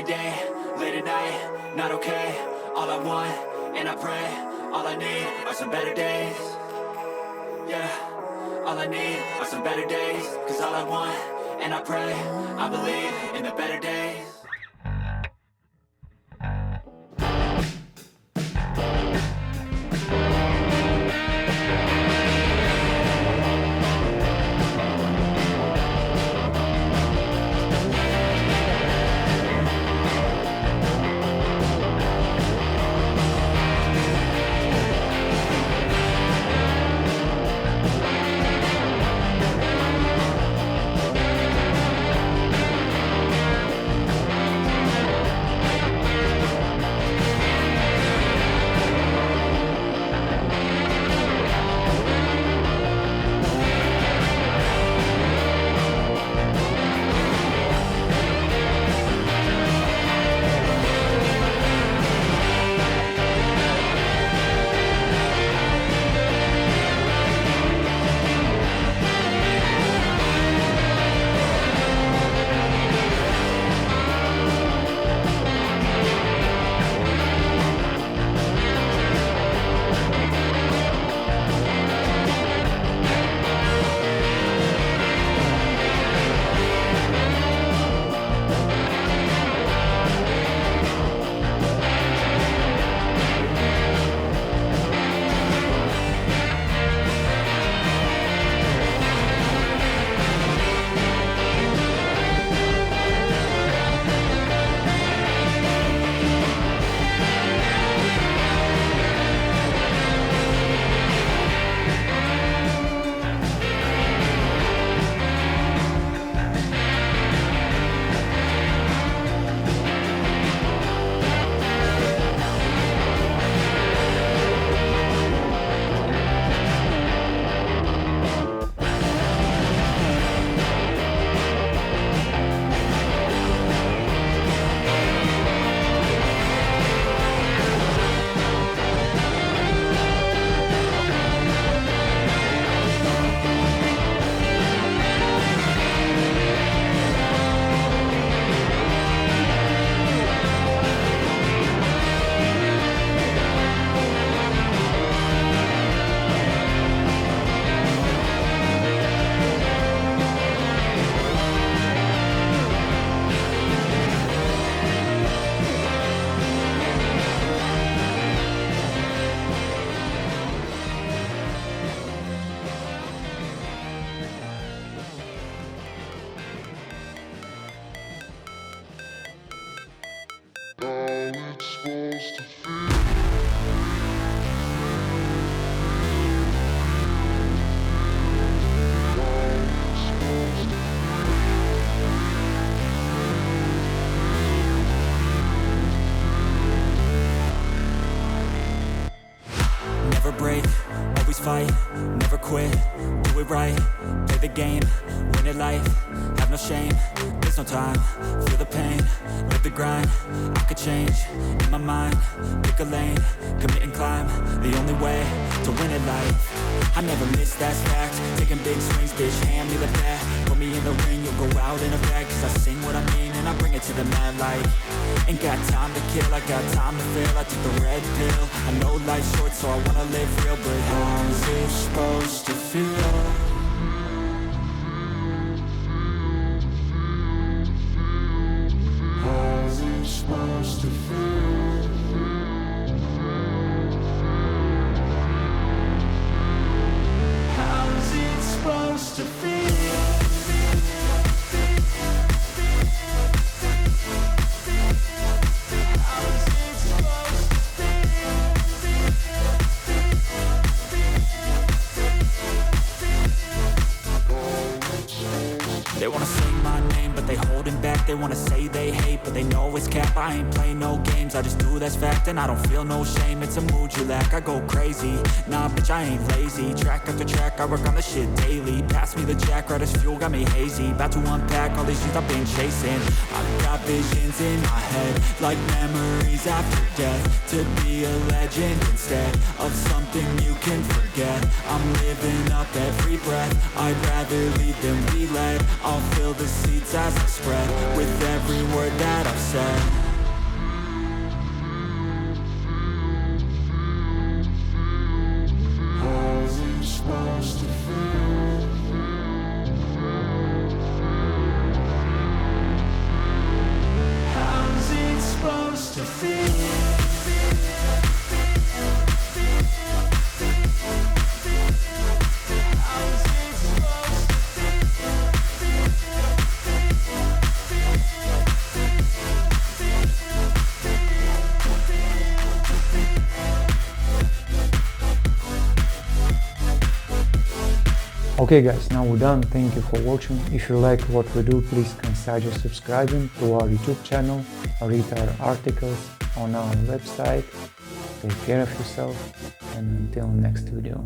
day, late at night, not okay. All I want, and I pray, all I need are some better days. Yeah, all I need are some better days. Cause all I want, and I pray, I believe in the better days. Never break, always fight, never quit, do it right, play the game, win it life, have no shame, there's no time, feel the pain, live the grind, I could change, in my mind, pick a lane, commit and climb, the only way to win it life. I never miss, that's fact, taking big swings, bitch, hand me the bat, put me in the ring, you'll go out in a bag, cause I sing what I mean and I bring it to the mad light. Ain't got time to kill, I got time to feel, I took the red pill, I know life's short so I wanna live real, but how's it supposed to feel? How's it supposed to feel? How's it supposed to feel? They wanna sing my name, but they holding back. They wanna say they hate, but they know it's cap. I ain't play no games, I just do that's fact. And I don't feel no shame, it's a mood you lack. I go crazy, nah bitch I ain't lazy. Track after track, I work on this shit daily. Pass me the jack, right as fuel, got me hazy. About to unpack all these things I've been chasing. I've got visions in my head, like memories after death. To be a legend instead of something you can forget. I'm living up every breath, I'd rather lead than be led. I'll fill the seats as I spread, with every word word that I've said. How's it supposed to feel? How's it supposed to feel? Okay guys, now we're done. Thank you for watching. If you like what we do, please consider subscribing to our YouTube channel, read our articles on our website. Take care of yourself, and until next video.